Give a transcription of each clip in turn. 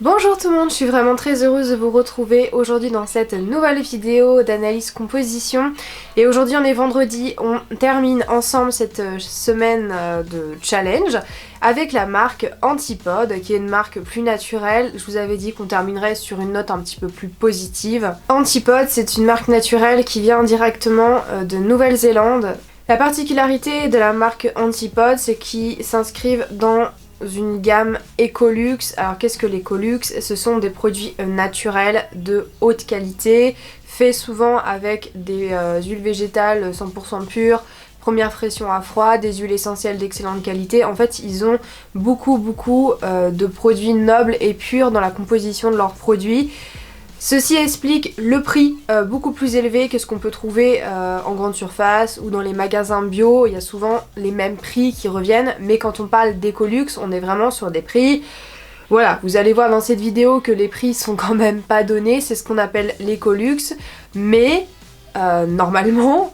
Bonjour tout le monde, je suis vraiment très heureuse de vous retrouver aujourd'hui dans cette nouvelle vidéo d'analyse composition. Et aujourd'hui on est vendredi, on termine ensemble cette semaine de challenge avec la marque Antipode, qui est une marque plus naturelle. Je vous avais dit qu'on terminerait sur une note un petit peu plus positive. Antipode, c'est une marque naturelle qui vient directement de Nouvelle-Zélande. La particularité de la marque Antipode, c'est qu'ils s'inscrivent dans une gamme Ecolux. Alors qu'est-ce que l'Ecolux? Ce sont des produits naturels de haute qualité, faits souvent avec des huiles végétales 100% pures, première pression à froid, des huiles essentielles d'excellente qualité. En fait, ils ont beaucoup de produits nobles et purs dans la composition de leurs produits. Ceci explique le prix beaucoup plus élevé que ce qu'on peut trouver en grande surface ou dans les magasins bio. Il y a souvent les mêmes prix qui reviennent, mais quand on parle d'Ecolux, on est vraiment sur des prix... Voilà, vous allez voir dans cette vidéo que les prix sont quand même pas donnés, c'est ce qu'on appelle l'Ecolux, mais normalement,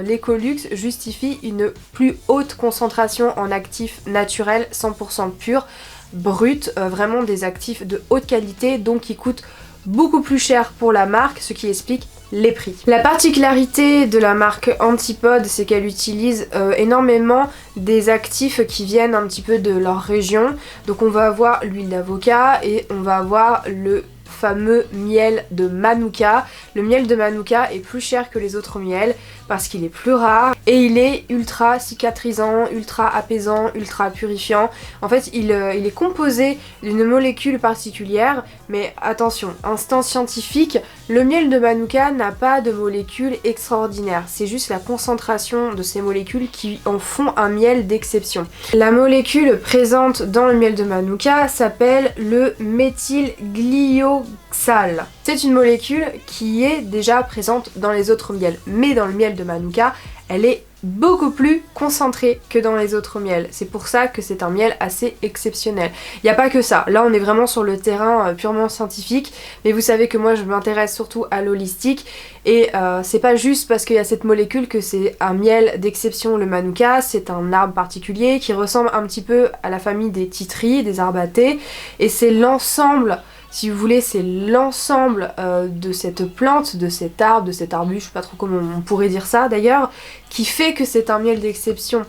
l'Ecolux justifie une plus haute concentration en actifs naturels 100% purs, bruts, vraiment des actifs de haute qualité, donc qui coûtent beaucoup plus cher pour la marque, ce qui explique les prix. La particularité de la marque Antipode, c'est qu'elle utilise énormément des actifs qui viennent un petit peu de leur région. Donc on va avoir l'huile d'avocat et on va avoir le fameux miel de Manuka. Le miel de Manuka est plus cher que les autres miels parce qu'il est plus rare et il est ultra cicatrisant, ultra apaisant, ultra purifiant. En fait, il est composé d'une molécule particulière, mais attention, instant scientifique, le miel de Manuka n'a pas de molécule extraordinaire. C'est juste la concentration de ces molécules qui en font un miel d'exception. La molécule présente dans le miel de Manuka s'appelle le méthylglyoxal. C'est une molécule qui est déjà présente dans les autres miels, mais dans le miel de Manuka, elle est beaucoup plus concentrée que dans les autres miels. C'est pour ça que c'est un miel assez exceptionnel. Il n'y a pas que ça. Là, on est vraiment sur le terrain purement scientifique, mais vous savez que moi, je m'intéresse surtout à l'holistique, et c'est pas juste parce qu'il y a cette molécule que c'est un miel d'exception, le Manuka. C'est un arbre particulier qui ressemble un petit peu à la famille des titris, des arbres à thé, et c'est l'ensemble... Si vous voulez, c'est l'ensemble de cette plante, de cet arbre, de cet arbuste, je sais pas trop comment on pourrait dire ça d'ailleurs, qui fait que c'est un miel d'exception.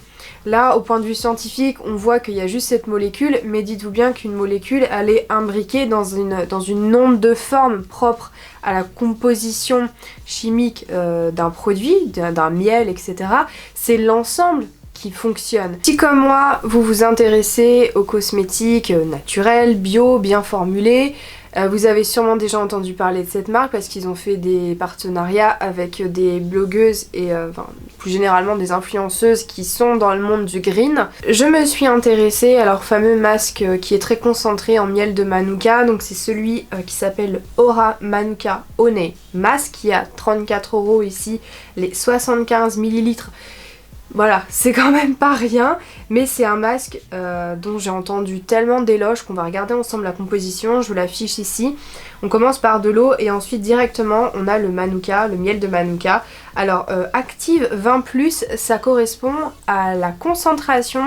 Là, au point de vue scientifique, on voit qu'il y a juste cette molécule, mais dites-vous bien qu'une molécule, elle est imbriquée dans une onde de forme propre à la composition chimique d'un produit, d'un miel, etc. C'est l'ensemble qui fonctionne. Si comme moi vous vous intéressez aux cosmétiques naturels, bio, bien formulés, vous avez sûrement déjà entendu parler de cette marque parce qu'ils ont fait des partenariats avec des blogueuses et plus généralement des influenceuses qui sont dans le monde du green. Je me suis intéressée à leur fameux masque qui est très concentré en miel de Manuka, donc c'est celui qui s'appelle Aura Manuka Honey Mask, qui a 34 € ici, les 75 ml. Voilà, c'est quand même pas rien, mais c'est un masque dont j'ai entendu tellement d'éloges qu'on va regarder ensemble la composition, je vous l'affiche ici. On commence par de l'eau et ensuite directement on a le Manuka, le miel de Manuka. Alors active 20+, ça correspond à la concentration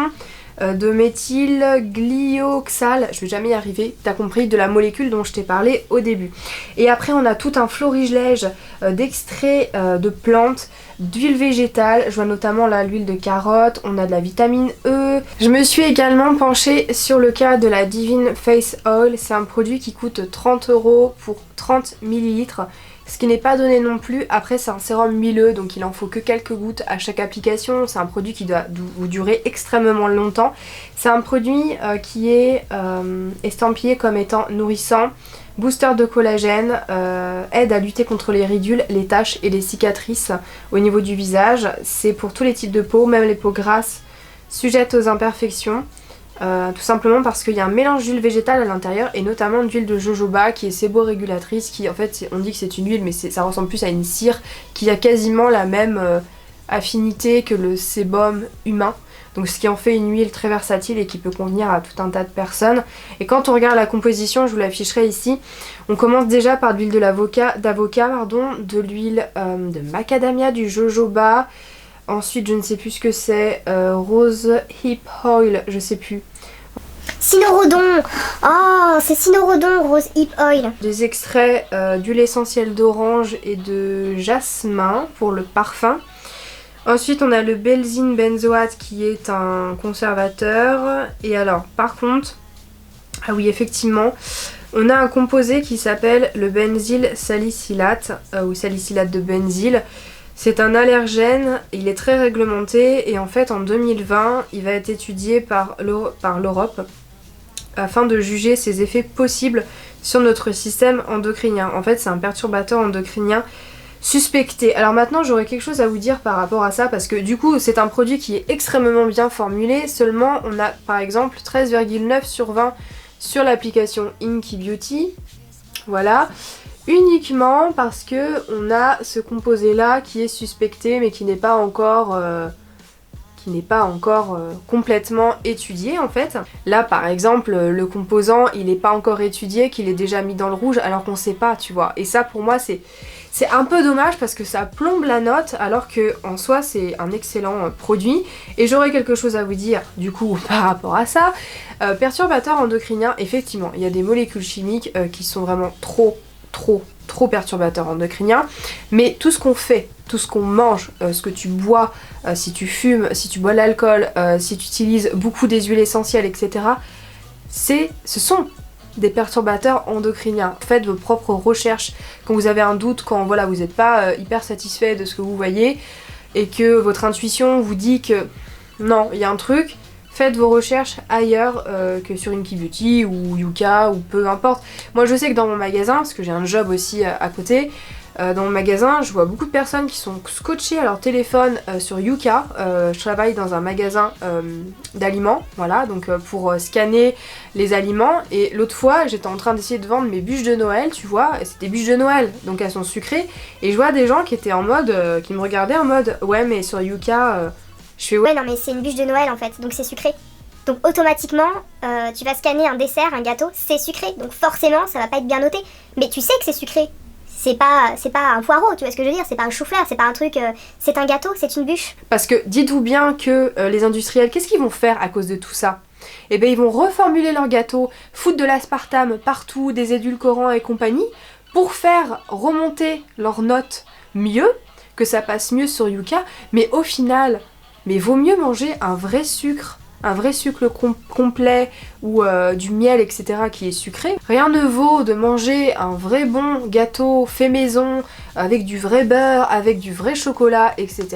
de méthylglyoxal, je vais jamais y arriver, t'as compris, de la molécule dont je t'ai parlé au début. Et après on a tout un florilège d'extraits de plantes, d'huile végétale, je vois notamment là l'huile de carotte, on a de la vitamine E. Je me suis également penchée sur le cas de la Divine Face Oil, c'est un produit qui coûte 30 € pour 30 ml. Ce qui n'est pas donné non plus. Après c'est un sérum huileux, donc il en faut que quelques gouttes à chaque application. C'est un produit qui doit vous durer extrêmement longtemps. C'est un produit qui est estampillé comme étant nourrissant, booster de collagène, aide à lutter contre les ridules, les taches et les cicatrices au niveau du visage. C'est pour tous les types de peau, même les peaux grasses, sujettes aux imperfections. Tout simplement parce qu'il y a un mélange d'huile végétale à l'intérieur et notamment d'huile de jojoba qui est séborégulatrice, qui en fait on dit que c'est une huile mais ça ressemble plus à une cire qui a quasiment la même affinité que le sébum humain, donc ce qui en fait une huile très versatile et qui peut convenir à tout un tas de personnes. Et quand on regarde la composition, je vous l'afficherai ici, on commence déjà par de l'huile d'avocat, de l'huile de macadamia, du jojoba. Ensuite, je ne sais plus ce que c'est, Rose Hip Oil, je sais plus. Cynorhodon. Oh, c'est Cynorhodon Rose Hip Oil. Des extraits d'huile essentielle d'orange et de jasmin pour le parfum. Ensuite on a le benzine benzoate qui est un conservateur. Et alors par contre, ah oui effectivement, on a un composé qui s'appelle le benzyl salicylate ou salicylate de benzyle. C'est un allergène, il est très réglementé et en fait en 2020 il va être étudié par l'Europe afin de juger ses effets possibles sur notre système endocrinien. En fait c'est un perturbateur endocrinien suspecté. Alors maintenant j'aurais quelque chose à vous dire par rapport à ça parce que du coup c'est un produit qui est extrêmement bien formulé, seulement on a par exemple 13,9 sur 20 sur l'application Inky Beauty, voilà, uniquement parce que on a ce composé là qui est suspecté mais qui n'est pas encore complètement étudié en fait. Là par exemple le composant il n'est pas encore étudié, qu'il est déjà mis dans le rouge alors qu'on sait pas, tu vois, et ça pour moi c'est un peu dommage parce que ça plombe la note alors que en soi c'est un excellent produit. Et j'aurais quelque chose à vous dire du coup par rapport à ça. Perturbateur endocrinien, effectivement il y a des molécules chimiques qui sont vraiment trop perturbateurs endocriniens, mais tout ce qu'on fait, tout ce qu'on mange, ce que tu bois, si tu fumes, si tu bois de l'alcool, si tu utilises beaucoup des huiles essentielles, etc. Ce sont des perturbateurs endocriniens. Faites vos propres recherches quand vous avez un doute, quand voilà, vous n'êtes pas hyper satisfait de ce que vous voyez et que votre intuition vous dit que non, il y a un truc. Faites vos recherches ailleurs que sur Inky Beauty ou Yuka ou peu importe. Moi je sais que dans mon magasin, parce que j'ai un job aussi à côté, dans mon magasin je vois beaucoup de personnes qui sont scotchées à leur téléphone sur Yuka. Je travaille dans un magasin d'aliments, voilà, donc pour scanner les aliments. Et l'autre fois j'étais en train d'essayer de vendre mes bûches de Noël, tu vois, et c'était bûches de Noël, donc elles sont sucrées. Et je vois des gens qui étaient en mode, qui me regardaient en mode ouais mais sur Yuka... Je fais ouais non mais c'est une bûche de Noël en fait, donc c'est sucré. Donc automatiquement, tu vas scanner un dessert, un gâteau, c'est sucré. Donc forcément, ça va pas être bien noté. Mais tu sais que c'est sucré. C'est pas un poireau, tu vois ce que je veux dire. C'est pas un chou-fleur, c'est pas un truc... c'est un gâteau, c'est une bûche. Parce que dites-vous bien que les industriels, qu'est-ce qu'ils vont faire à cause de tout ça ? Eh bien ils vont reformuler leur gâteau, foutre de l'aspartame partout, des édulcorants et compagnie, pour faire remonter leurs notes mieux, que ça passe mieux sur Yuka. Mais au final... Mais vaut mieux manger un vrai sucre complet ou du miel, etc. qui est sucré. Rien ne vaut de manger un vrai bon gâteau fait maison, avec du vrai beurre, avec du vrai chocolat, etc.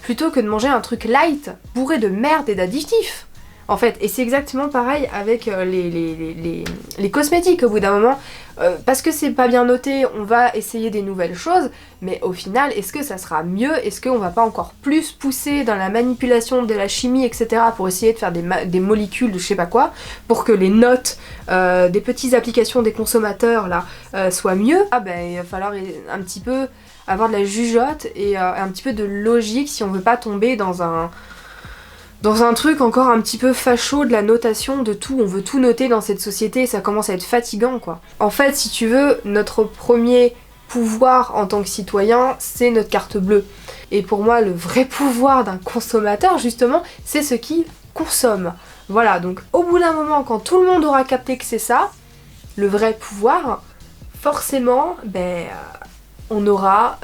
plutôt que de manger un truc light, bourré de merde et d'additifs. En fait, et c'est exactement pareil avec les cosmétiques au bout d'un moment. Parce que c'est pas bien noté, on va essayer des nouvelles choses, mais au final, est-ce que ça sera mieux? Est-ce qu'on va pas encore plus pousser dans la manipulation de la chimie, etc. pour essayer de faire des molécules de je sais pas quoi, pour que les notes des petites applications des consommateurs là soient mieux? Ah ben il va falloir un petit peu avoir de la jugeote et un petit peu de logique si on veut pas tomber dans un truc encore un petit peu facho de la notation de tout. On veut tout noter dans cette société et ça commence à être fatigant quoi. En fait si tu veux, notre premier pouvoir en tant que citoyen c'est notre carte bleue. Et pour moi le vrai pouvoir d'un consommateur justement c'est ce qu'il consomme. Voilà, donc au bout d'un moment quand tout le monde aura capté que c'est ça, le vrai pouvoir, forcément on aura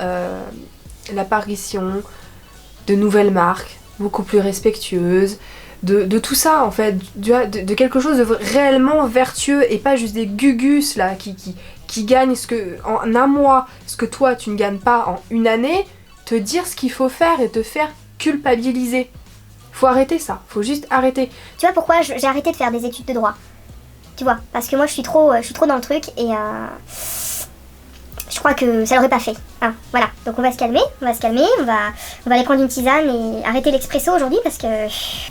l'apparition de nouvelles marques beaucoup plus respectueuse, de tout ça en fait, de quelque chose de réellement vertueux et pas juste des gugus là qui gagnent en un mois ce que toi tu ne gagnes pas en une année, te dire ce qu'il faut faire et te faire culpabiliser. Faut arrêter ça, faut juste arrêter. Tu vois pourquoi j'ai arrêté de faire des études de droit? Tu vois, parce que moi je suis trop dans le truc et je crois que ça l'aurait pas fait. Hein, voilà, donc on va se calmer, on va aller prendre une tisane et arrêter l'expresso aujourd'hui parce que...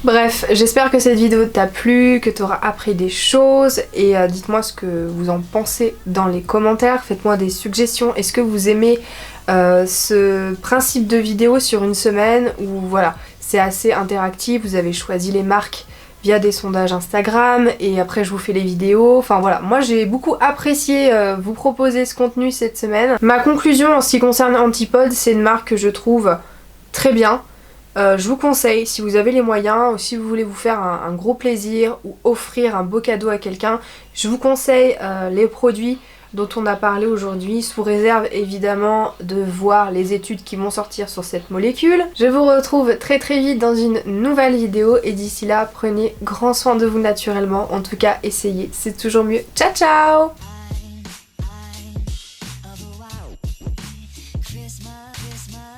Bref, j'espère que cette vidéo t'a plu, que t'auras appris des choses et dites-moi ce que vous en pensez dans les commentaires, faites-moi des suggestions. Est-ce que vous aimez ce principe de vidéo sur une semaine où voilà, c'est assez interactif, vous avez choisi les marques via des sondages Instagram et après je vous fais les vidéos, enfin voilà, moi j'ai beaucoup apprécié vous proposer ce contenu cette semaine. Ma conclusion en ce qui concerne Antipode, c'est une marque que je trouve très bien, Je vous conseille, si vous avez les moyens ou si vous voulez vous faire un gros plaisir ou offrir un beau cadeau à quelqu'un, je vous conseille les produits dont on a parlé aujourd'hui, sous réserve évidemment de voir les études qui vont sortir sur cette molécule. Je vous retrouve très vite dans une nouvelle vidéo et d'ici là, prenez grand soin de vous naturellement. En tout cas, essayez, c'est toujours mieux. Ciao ciao!